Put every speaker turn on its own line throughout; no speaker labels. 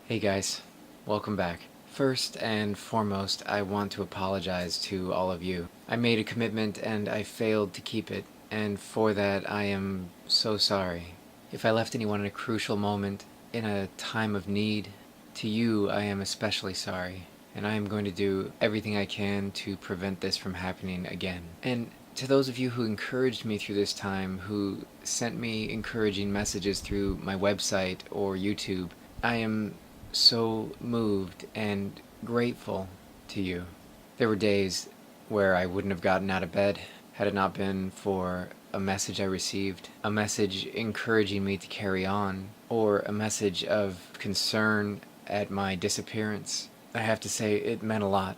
Hey guys, welcome back. First and foremost, I want to apologize to all of you. I made a commitment and I failed to keep it, and for that I am so sorry. If I left anyone in a crucial moment, in a time of need, to you I am especially sorry, and I am going to do everything I can to prevent this from happening again. And to those of you who encouraged me through this time, who sent me encouraging messages through my website or YouTube, I am so moved and grateful to you. There were days where I wouldn't have gotten out of bed had it not been for a message I received, a message encouraging me to carry on, or a message of concern at my disappearance. I have to say, it meant a lot.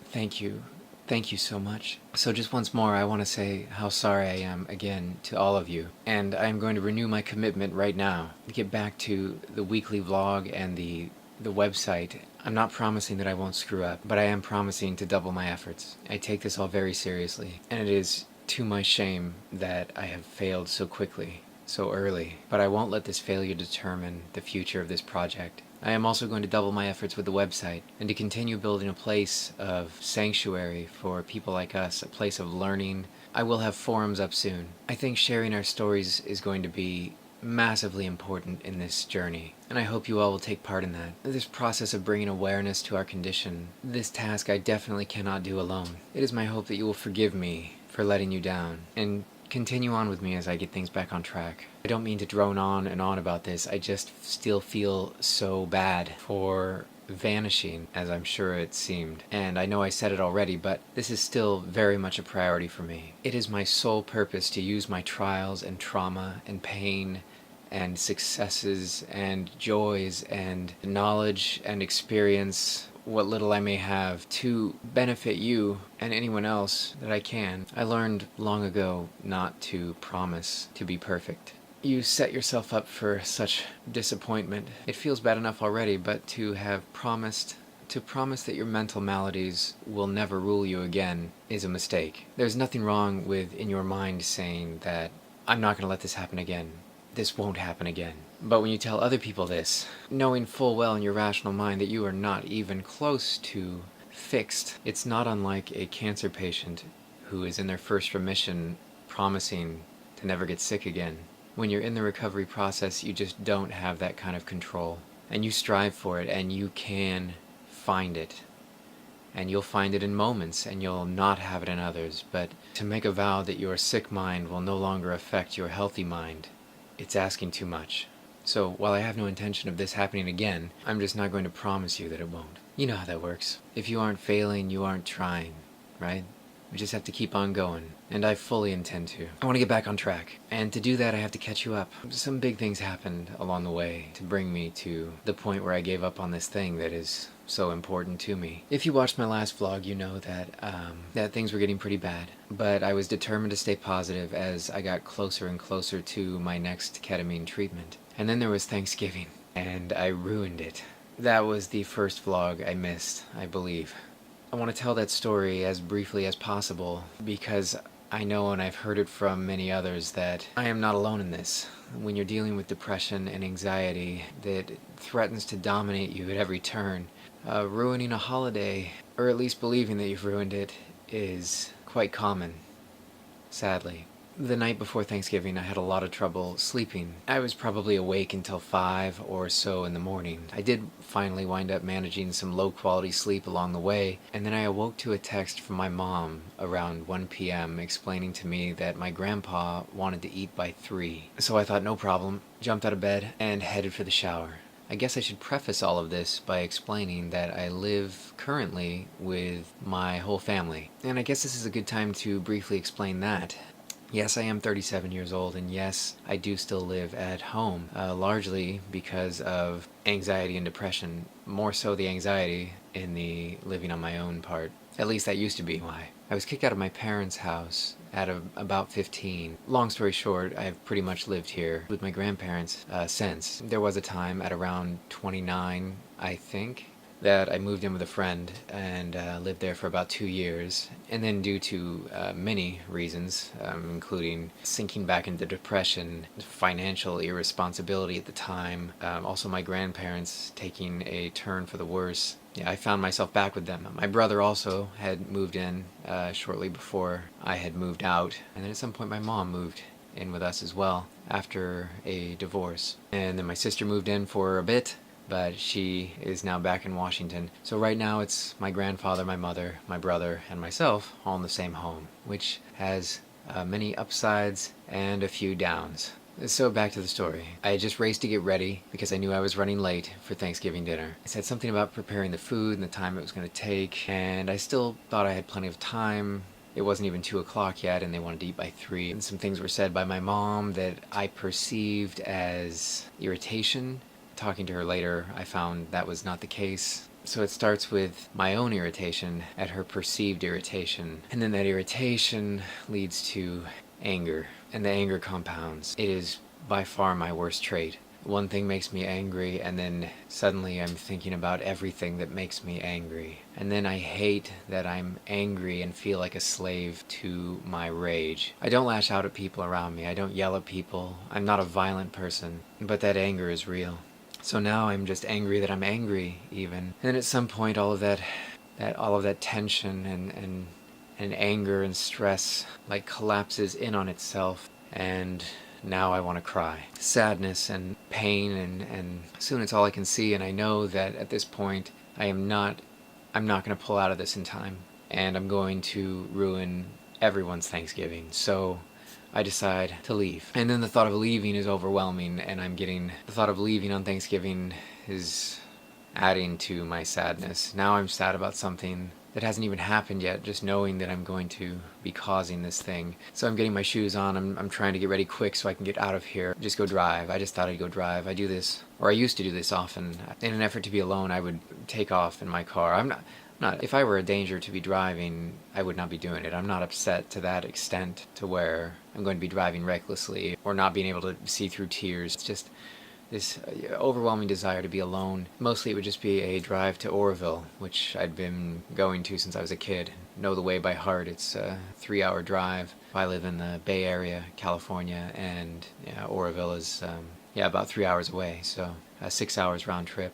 Thank you. Thank you so much. So just once more, I want to say how sorry I am again to all of you. And I'm going to renew my commitment right now to get back to the weekly vlog and the website. I'm not promising that I won't screw up, but I am promising to double my efforts. I take this all very seriously, and it is to my shame that I have failed so quickly, so early. But I won't let this failure determine the future of this project. I am also going to double my efforts with the website and to continue building a place of sanctuary for people like us, a place of learning. I will have forums up soon. I think sharing our stories is going to be massively important in this journey, and I hope you all will take part in that. This process of bringing awareness to our condition, this task I definitely cannot do alone. It is my hope that you will forgive me for letting you down, and continue on with me as I get things back on track. I don't mean to drone on and on about this, I just still feel so bad for vanishing, as I'm sure it seemed. And I know I said it already, but this is still very much a priority for me. It is my sole purpose to use my trials and trauma and pain and successes and joys and knowledge and experience, what little I may have, to benefit you and anyone else that I can. I learned long ago not to promise to be perfect. You set yourself up for such disappointment. It feels bad enough already, but to promise that your mental maladies will never rule you again is a mistake. There's nothing wrong with, in your mind, saying that I'm not going to let this happen again. This won't happen again. But when you tell other people this, knowing full well in your rational mind that you are not even close to fixed, it's not unlike a cancer patient who is in their first remission promising to never get sick again. When you're in the recovery process, you just don't have that kind of control. And you strive for it, and you can find it. And you'll find it in moments, and you'll not have it in others. But to make a vow that your sick mind will no longer affect your healthy mind, it's asking too much. So while I have no intention of this happening again, I'm just not going to promise you that it won't. You know how that works. If you aren't failing, you aren't trying, right? We just have to keep on going, and I fully intend to. I want to get back on track, and to do that I have to catch you up. Some big things happened along the way to bring me to the point where I gave up on this thing that is so important to me. If you watched my last vlog, you know that things were getting pretty bad, but I was determined to stay positive as I got closer and closer to my next ketamine treatment. And then there was Thanksgiving, and I ruined it. That was the first vlog I missed, I believe. I want to tell that story as briefly as possible because I know, and I've heard it from many others, that I am not alone in this. When you're dealing with depression and anxiety that threatens to dominate you at every turn, ruining a holiday, or at least believing that you've ruined it, is quite common, sadly. The night before Thanksgiving, I had a lot of trouble sleeping. I was probably awake until 5 or so in the morning. I did finally wind up managing some low-quality sleep along the way, and then I awoke to a text from my mom around 1 p.m. explaining to me that my grandpa wanted to eat by 3. So I thought no problem, jumped out of bed, and headed for the shower. I guess I should preface all of this by explaining that I live currently with my whole family. And I guess this is a good time to briefly explain that. Yes, I am 37 years old, and yes, I do still live at home, largely because of anxiety and depression, more so the anxiety in the living on my own part. At least that used to be why. I was kicked out of my parents' house at about 15. Long story short, I've pretty much lived here with my grandparents since. There was a time at around 29, I think, that I moved in with a friend and lived there for about 2 years. And then due to many reasons, including sinking back into depression, financial irresponsibility at the time, also my grandparents taking a turn for the worse, yeah, I found myself back with them. My brother also had moved in shortly before I had moved out. And then at some point my mom moved in with us as well after a divorce. And then my sister moved in for a bit, but she is now back in Washington. So right now it's my grandfather, my mother, my brother, and myself all in the same home, which has many upsides and a few downs. So back to the story. I just raced to get ready because I knew I was running late for Thanksgiving dinner. I said something about preparing the food and the time it was going to take, and I still thought I had plenty of time. It wasn't even 2 o'clock yet, and they wanted to eat by 3. And some things were said by my mom that I perceived as irritation. Talking to her later, I found that was not the case. So it starts with my own irritation at her perceived irritation. And then that irritation leads to anger. And the anger compounds. It is by far my worst trait. One thing makes me angry, and then suddenly I'm thinking about everything that makes me angry. And then I hate that I'm angry and feel like a slave to my rage. I don't lash out at people around me. I don't yell at people. I'm not a violent person. But that anger is real. So now I'm just angry that I'm angry, even. And at some point, all of that tension and anger and stress like collapses in on itself, and now I want to cry. Sadness and pain, and soon it's all I can see, and I know that at this point I'm not going to pull out of this in time, and I'm going to ruin everyone's Thanksgiving. So I decide to leave. And then the thought of leaving is overwhelming, and the thought of leaving on Thanksgiving is adding to my sadness. Now I'm sad about something that hasn't even happened yet, just knowing that I'm going to be causing this thing. So I'm getting my shoes on, I'm trying to get ready quick so I can get out of here. Just go drive. I just thought I'd go drive. I do this, or I used to do this often. In an effort to be alone, I would take off in my car. I'm not, if I were a danger to be driving, I would not be doing it. I'm not upset to that extent to where I'm going to be driving recklessly or not being able to see through tears. It's just this overwhelming desire to be alone. Mostly it would just be a drive to Oroville, which I'd been going to since I was a kid. Know the way by heart. It's a 3-hour drive. I live in the Bay Area, California, and Oroville is about 3 hours away, so 6 hours round trip.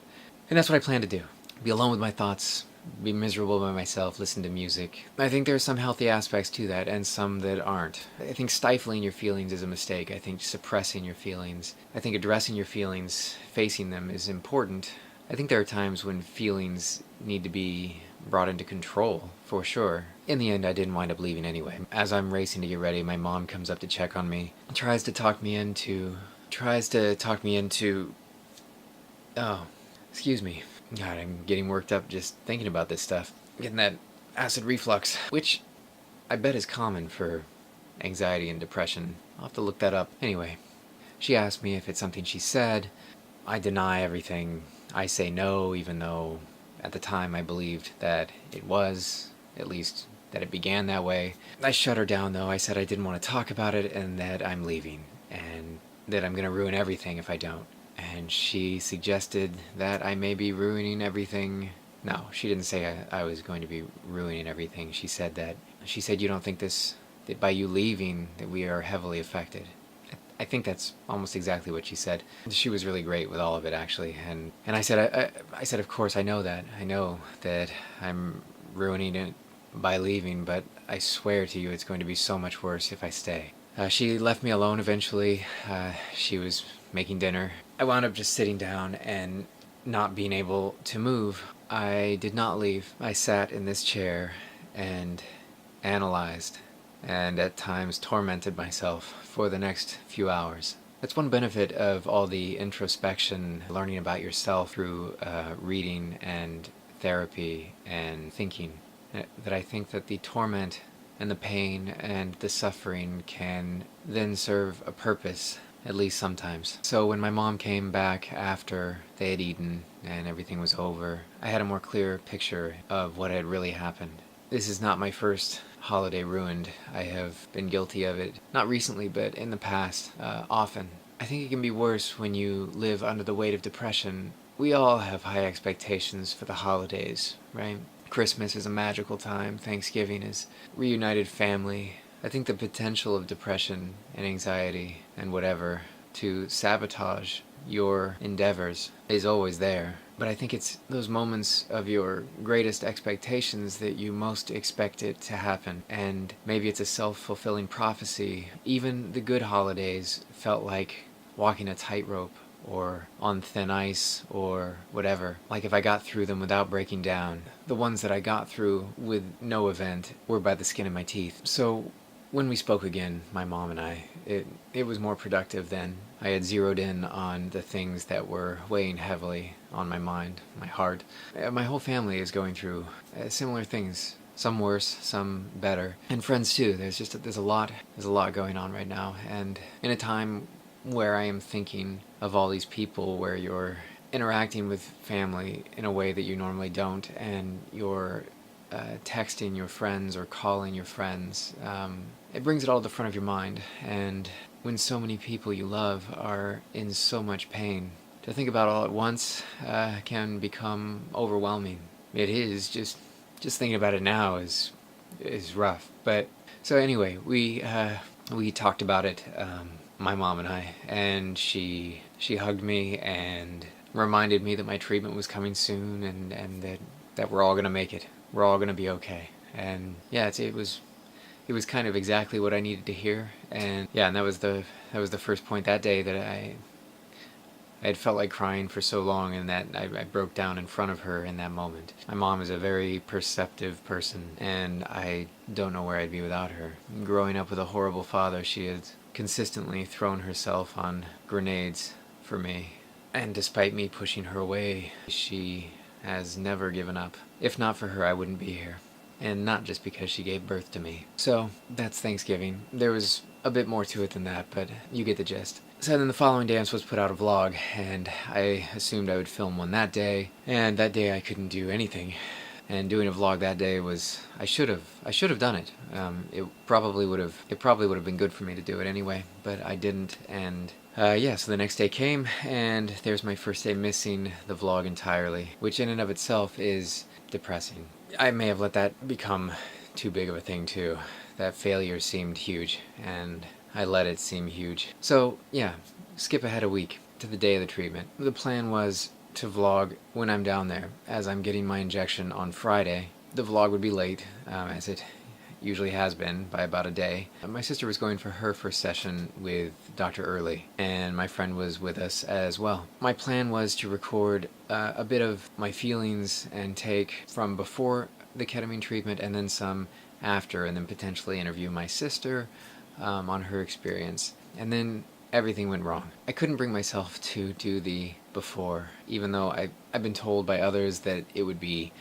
And that's what I plan to do. Be alone with my thoughts, be miserable by myself, listen to music. I think there are some healthy aspects to that, and some that aren't. I think stifling your feelings is a mistake. I think suppressing your feelings. I think addressing your feelings, facing them is important. I think there are times when feelings need to be brought into control, for sure. In the end, I didn't wind up leaving anyway. As I'm racing to get ready, my mom comes up to check on me, tries to talk me into... Oh, excuse me. God, I'm getting worked up just thinking about this stuff. Getting that acid reflux, which I bet is common for anxiety and depression. I'll have to look that up. Anyway, she asked me if it's something she said. I deny everything. I say no, even though at the time I believed that it was, at least that it began that way. I shut her down though. I said I didn't want to talk about it and that I'm leaving and that I'm going to ruin everything if I don't. And she suggested that I may be ruining everything. No, she didn't say I was going to be ruining everything. She said you don't think that by you leaving that we are heavily affected. I think that's almost exactly what she said. She was really great with all of it, actually. And I said, I said, of course, I know that. I know that I'm ruining it by leaving, but I swear to you it's going to be so much worse if I stay. She left me alone eventually. She was making dinner. I wound up just sitting down and not being able to move. I did not leave. I sat in this chair and analyzed and at times tormented myself for the next few hours. That's one benefit of all the introspection, learning about yourself through reading and therapy and thinking, that I think that the torment and the pain and the suffering can then serve a purpose, at least sometimes. So when my mom came back after they had eaten and everything was over, I had a more clear picture of what had really happened. This is not my first holiday ruined. I have been guilty of it, not recently, but in the past, often. I think it can be worse when you live under the weight of depression we all have high expectations for the holidays, right? Christmas is a magical time. Thanksgiving is reunited family. I think the potential of depression and anxiety and whatever to sabotage your endeavors is always there. But I think it's those moments of your greatest expectations that you most expect it to happen. And maybe it's a self-fulfilling prophecy. Even the good holidays felt like walking a tightrope or on thin ice or whatever. Like if I got through them without breaking down. The ones that I got through with no event were by the skin of my teeth. So when we spoke again, my mom and I, it was more productive then. I had zeroed in on the things that were weighing heavily on my mind, my heart. My whole family is going through similar things. Some worse, some better, and friends too. There's a lot going on right now, and in a time where I am thinking of all these people where you're interacting with family in a way that you normally don't, and you're texting your friends or calling your friends. It brings it all to the front of your mind, and when so many people you love are in so much pain, to think about all at once can become overwhelming. It is just thinking about it now is rough. But so anyway, we talked about it, my mom and I, and she hugged me and reminded me that my treatment was coming soon, and that we're all gonna make it. We're all gonna be okay. And yeah, it was kind of exactly what I needed to hear. And yeah, and that was the first point that day that I had felt like crying for so long, and that I broke down in front of her in that moment. My mom is a very perceptive person, and I don't know where I'd be without her. Growing up with a horrible father, she had consistently thrown herself on grenades for me. And despite me pushing her away, she has never given up. If not for her, I wouldn't be here. And not just because she gave birth to me. So, that's Thanksgiving. There was a bit more to it than that, but you get the gist. So then the following day I'm supposed to put out a vlog, and I assumed I would film one that day, and that day I couldn't do anything. And doing a vlog that day was, I should have done it. It probably would have been good for me to do it anyway, but I didn't. And yeah, so the next day came, and there's my first day missing the vlog entirely, which in and of itself is depressing. I may have let that become too big of a thing too. That failure seemed huge, and I let it seem huge. So yeah, skip ahead a week to the day of the treatment. The plan was to vlog when I'm down there. As I'm getting my injection on Friday, the vlog would be late, as it usually has been, by about a day. My sister was going for her first session with Dr. Early, and my friend was with us as well. My plan was to record a bit of my feelings and take from before the ketamine treatment and then some after, and then potentially interview my sister on her experience. And then everything went wrong. I couldn't bring myself to do the before, even though I've been told by others that it would be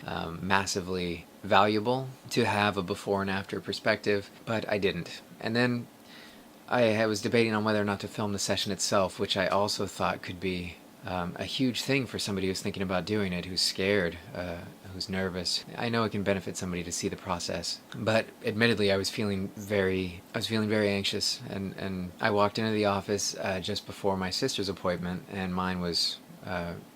massively valuable to have a before and after perspective, but I didn't. And then I was debating on whether or not to film the session itself, which I also thought could be a huge thing for somebody who's thinking about doing it, who's scared, who's nervous. I know it can benefit somebody to see the process, but admittedly I was feeling very anxious, and I walked into the office just before my sister's appointment, and mine was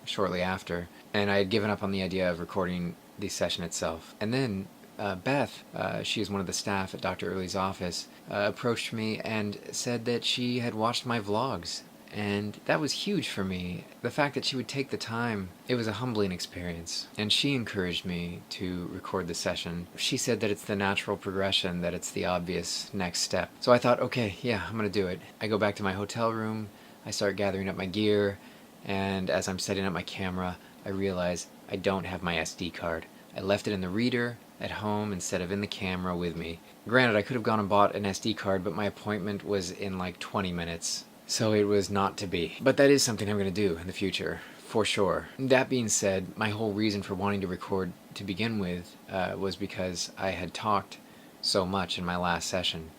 shortly after, and I had given up on the idea of recording the session itself. And then Beth, she is one of the staff at Dr. Early's office, approached me and said that she had watched my vlogs. And that was huge for me. The fact that she would take the time, it was a humbling experience. And she encouraged me to record the session. She said that it's the natural progression, that it's the obvious next step. So I thought, okay, yeah, I'm gonna do it. I go back to my hotel room, I start gathering up my gear, and as I'm setting up my camera, I realize I don't have my SD card. I left it in the reader at home instead of in the camera with me. Granted, I could have gone and bought an SD card, but my appointment was in like 20 minutes. So it was not to be. But that is something I'm going to do in the future, for sure. That being said, my whole reason for wanting to record to begin with was because I had talked so much in my last session,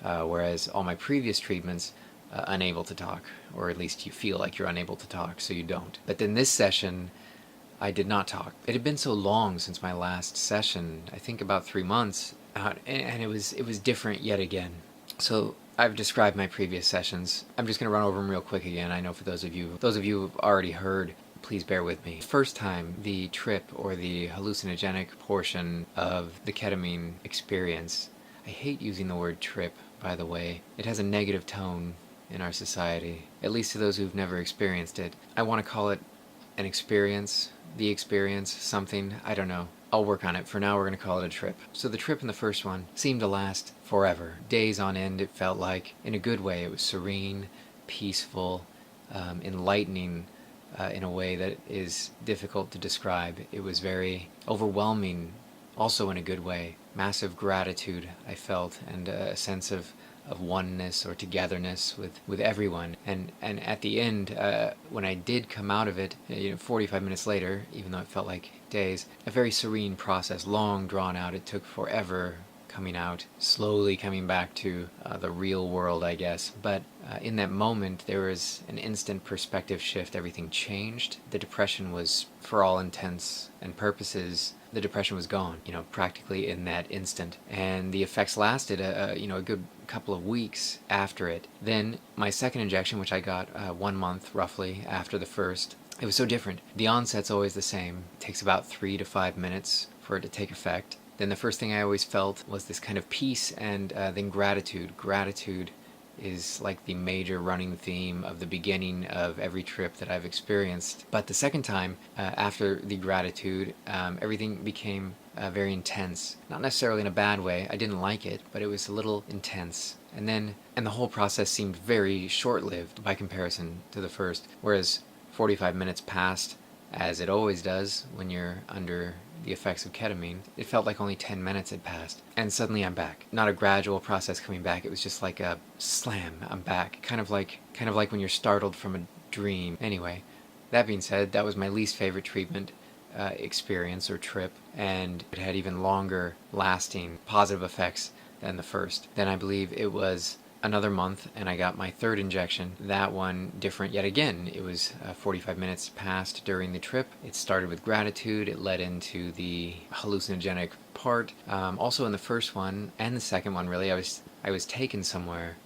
whereas all my previous treatments, unable to talk, or at least you feel like you're unable to talk, so you don't. But then this session, I did not talk. It had been so long since my last session, I think about 3 months, and it was different yet again. So I've described my previous sessions. I'm just going to run over them real quick again. I know for those of you who've already heard please bear with me. First time, the trip or the hallucinogenic portion of the ketamine experience. I hate using the word trip, by the way. It has a negative tone in our society, at least to those who've never experienced it. I want to call it an experience, the experience, something, I don't know. I'll work on it. For now, we're going to call it a trip. So the trip in the first one seemed to last forever. Days on end, it felt like. In a good way, it was serene, peaceful, enlightening in a way that is difficult to describe. It was very overwhelming, also in a good way. Massive gratitude I felt, and a sense of oneness or togetherness with everyone. And at the end, when I did come out of it, 45 minutes later, even though it felt like days, a very serene process, long drawn out. It took forever coming out, slowly coming back to the real world, I guess. But in that moment, there was an instant perspective shift. Everything changed. The depression was, for all intents and purposes, the depression was gone, practically in that instant. And the effects lasted a good couple of weeks after it. Then my second injection, which I got 1 month roughly after the first, it was so different. The onset's always the same. It takes about 3 to 5 minutes for it to take effect. Then the first thing I always felt was this kind of peace and then gratitude. Gratitude is like the major running theme of the beginning of every trip that I've experienced. But the second time, after the gratitude, everything became very intense. Not necessarily in a bad way. I didn't like it, but it was a little intense. And the whole process seemed very short-lived by comparison to the first. Whereas 45 minutes passed, as it always does when you're under the effects of ketamine. It felt like only 10 minutes had passed. And suddenly I'm back. Not a gradual process coming back. It was just like a slam. I'm back. Kind of like when you're startled from a dream. Anyway, that being said, that was my least favorite treatment experience or trip. And it had even longer lasting positive effects than the first. Then I believe it was another month, and I got my third injection. That one different yet again. It was 45 minutes passed during the trip. It started with gratitude. It led into the hallucinogenic part. Also in the first one and the second one, really, I was taken somewhere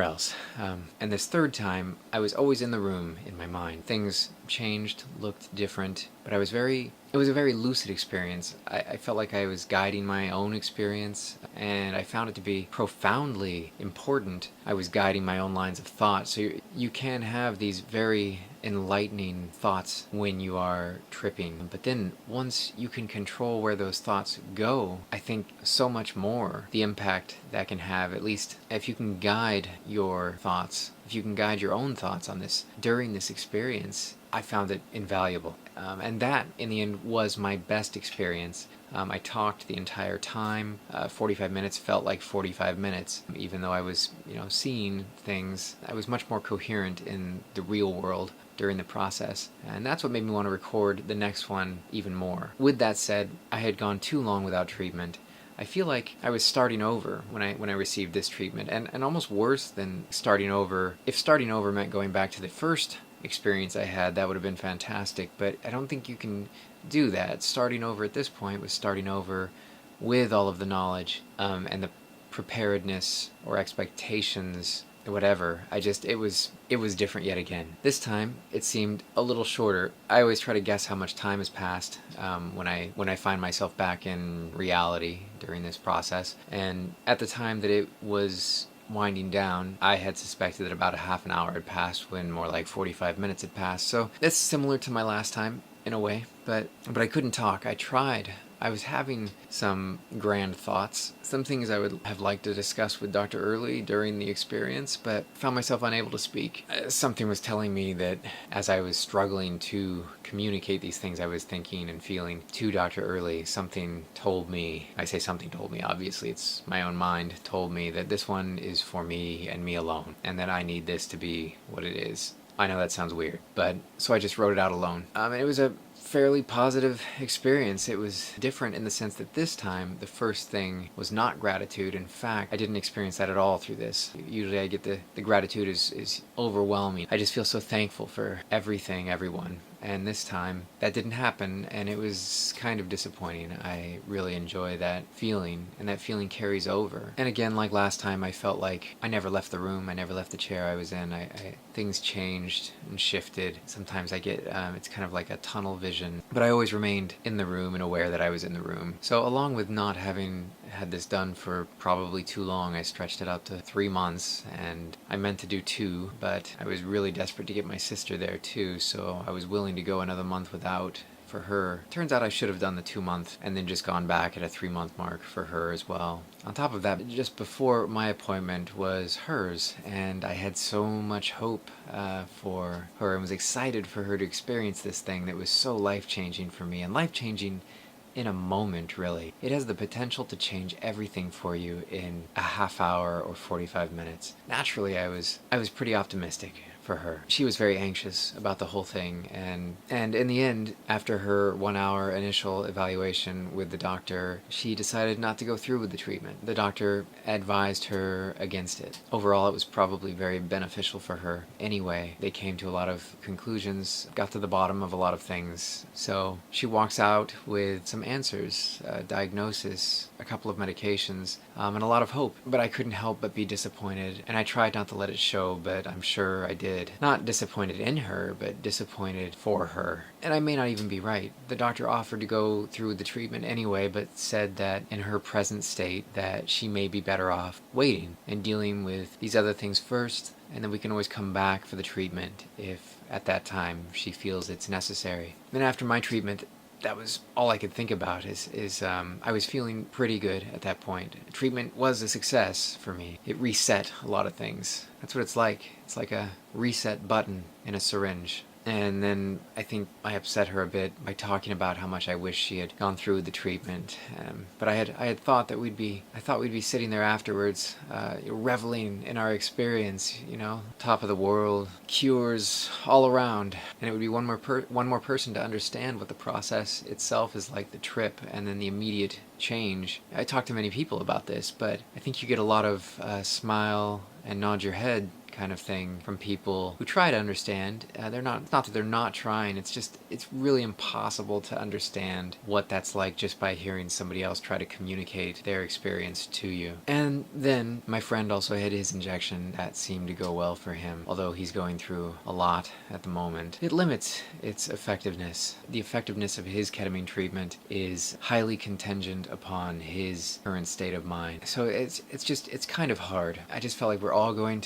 else. And this third time, I was always in the room in my mind. Things changed, looked different, but it was a very lucid experience. I felt like I was guiding my own experience, and I found it to be profoundly important. I was guiding my own lines of thought. So you can have these very enlightening thoughts when you are tripping, but then once you can control where those thoughts go, I think so much more the impact that can have, at least if you can guide your thoughts, if you can guide your own thoughts on this during this experience. I found it invaluable. And that, in the end, was my best experience. I talked the entire time. 45 minutes felt like 45 minutes. Even though I was, seeing things, I was much more coherent in the real world during the process. And that's what made me want to record the next one even more. With that said, I had gone too long without treatment. I feel like I was starting over when I received this treatment, and almost worse than starting over. If starting over meant going back to the first experience I had, that would have been fantastic, but I don't think you can do that. Starting over at this point was starting over with all of the knowledge and the preparedness or expectations, whatever. It was different yet again. This time it seemed a little shorter. I always try to guess how much time has passed when I find myself back in reality during this process, and at the time that it was winding down, I had suspected that about a half an hour had passed when more like 45 minutes had passed. So that's similar to my last time in a way, but I couldn't talk. I tried. I was having some grand thoughts, some things I would have liked to discuss with Dr. Early during the experience, but found myself unable to speak. Something was telling me that as I was struggling to communicate these things I was thinking and feeling to Dr. Early, something told me, I say something told me, obviously it's my own mind, told me that this one is for me and me alone, and that I need this to be what it is. I know that sounds weird, but so I just wrote it out alone. And it was a fairly positive experience. It was different in the sense that this time the first thing was not gratitude. In fact, I didn't experience that at all through this. Usually I get the gratitude is overwhelming. I just feel so thankful for everything, everyone. and this time that didn't happen, and it was kind of disappointing. I really enjoy that feeling, and that feeling carries over. And again, like last time, I felt like I never left the room, I never left the chair I was in. Things changed and shifted. Sometimes I get, it's kind of like a tunnel vision, but I always remained in the room and aware that I was in the room. So along with not having had this done for probably too long, I stretched it out to 3 months, and I meant to do 2, but I was really desperate to get my sister there too, so I was willing to go another month without for her. Turns out I should have done the 2-month and then just gone back at a 3-month mark for her as well. On top of that, just before my appointment was hers, and I had so much hope for her and was excited for her to experience this thing that was so life-changing for me, and life-changing in a moment, really. It has the potential to change everything for you in a half hour or 45 minutes. Naturally, I was pretty optimistic for her. She was very anxious about the whole thing, and in the end, after her 1-hour initial evaluation with the doctor, she decided not to go through with the treatment. The doctor advised her against it. Overall, it was probably very beneficial for her anyway. They came to a lot of conclusions, got to the bottom of a lot of things. So she walks out with some answers, a diagnosis, a couple of medications, and a lot of hope. But I couldn't help but be disappointed, and I tried not to let it show, but I'm sure I did. Not disappointed in her, but disappointed for her. And I may not even be right. The doctor offered to go through the treatment anyway, but said that in her present state that she may be better off waiting and dealing with these other things first, and then we can always come back for the treatment if at that time she feels it's necessary. Then after my treatment, that was all I could think about is I was feeling pretty good at that point. Treatment was a success for me. It reset a lot of things. That's what it's like. It's like a reset button in a syringe. And then I think I upset her a bit by talking about how much I wish she had gone through the treatment. But I had thought that we'd be sitting there afterwards, reveling in our experience. Top of the world, cures all around, and it would be one more person to understand what the process itself is like, the trip, and then the immediate change. I talked to many people about this, but I think you get a lot of smile and nod your head kind of thing from people who try to understand. They're not that they're not trying, it's really impossible to understand what that's like just by hearing somebody else try to communicate their experience to you. And then my friend also had his injection. That seemed to go well for him, although he's going through a lot at the moment. It limits its effectiveness. The effectiveness of his ketamine treatment is highly contingent upon his current state of mind. So it's kind of hard. I just felt like we're all going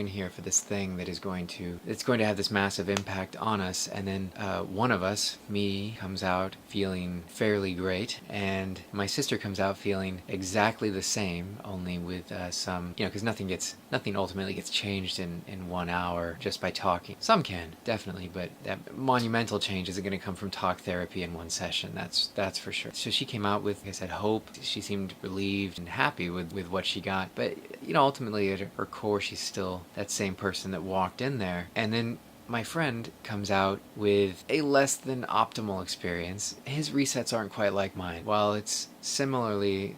here for this thing that is going to have this massive impact on us, and then one of us, me, comes out feeling fairly great, and my sister comes out feeling exactly the same, only with some, because nothing ultimately gets changed in 1 hour just by talking. Some can, definitely, but that monumental change isn't going to come from talk therapy in one session, that's for sure. So she came out with, like I said, hope. She seemed relieved and happy with what she got, but ultimately at her core, she's still that same person that walked in there. And then my friend comes out with a less than optimal experience. His resets aren't quite like mine. While it's similarly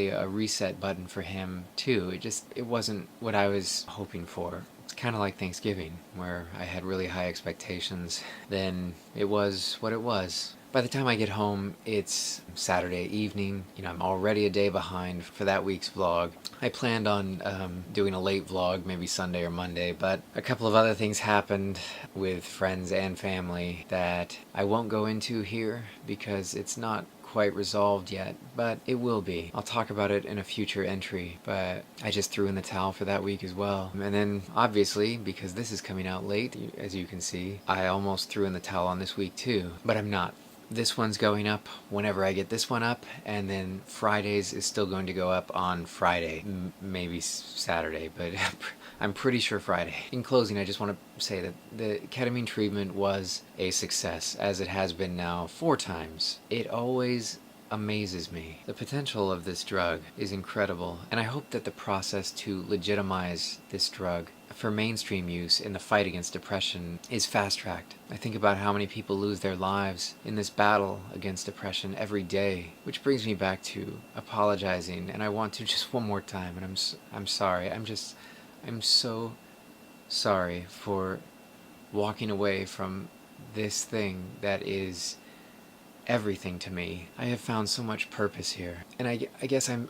a reset button for him too, it wasn't what I was hoping for. It's kind of like Thanksgiving, where I had really high expectations. Then it was what it was. By the time I get home, it's Saturday evening. I'm already a day behind for that week's vlog. I planned on doing a late vlog, maybe Sunday or Monday, but a couple of other things happened with friends and family that I won't go into here because it's not quite resolved yet, but it will be. I'll talk about it in a future entry, but I just threw in the towel for that week as well. And then, obviously, because this is coming out late, as you can see, I almost threw in the towel on this week too, but I'm not. This one's going up whenever I get this one up, and then Fridays is still going to go up on Friday, maybe Saturday, but I'm pretty sure Friday. In closing, I just want to say that the ketamine treatment was a success, as it has been now 4 times. It always amazes me. The potential of this drug is incredible, and I hope that the process to legitimize this drug for mainstream use in the fight against depression is fast-tracked. I think about how many people lose their lives in this battle against depression every day, which brings me back to apologizing, and I want to just one more time, and I'm sorry. I'm so sorry for walking away from this thing that is everything to me. I have found so much purpose here. And I guess I'm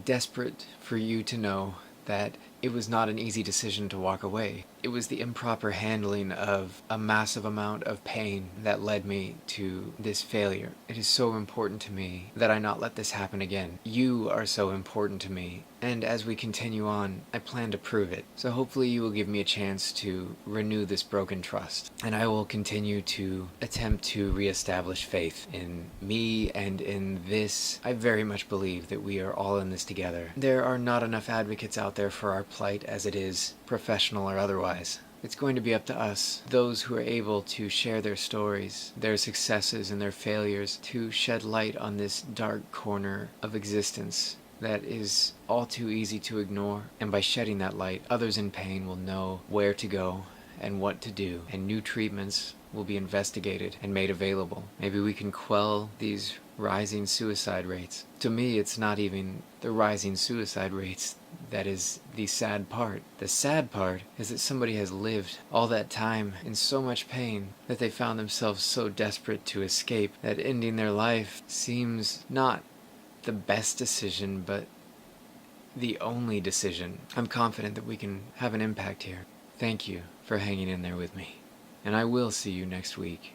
desperate for you to know that it was not an easy decision to walk away. It was the improper handling of a massive amount of pain that led me to this failure. It is so important to me that I not let this happen again. You are so important to me, and as we continue on, I plan to prove it. So hopefully you will give me a chance to renew this broken trust, and I will continue to attempt to reestablish faith in me and in this. I very much believe that we are all in this together. There are not enough advocates out there for our plight as it is, professional or otherwise. It's going to be up to us, those who are able to share their stories, their successes and their failures, to shed light on this dark corner of existence that is all too easy to ignore. And by shedding that light, others in pain will know where to go and what to do, and new treatments will be investigated and made available. Maybe we can quell these rising suicide rates. To me, it's not even the rising suicide rates that is the sad part. The sad part is that somebody has lived all that time in so much pain that they found themselves so desperate to escape that ending their life seems not the best decision, but the only decision. I'm confident that we can have an impact here. Thank you for hanging in there with me, and I will see you next week.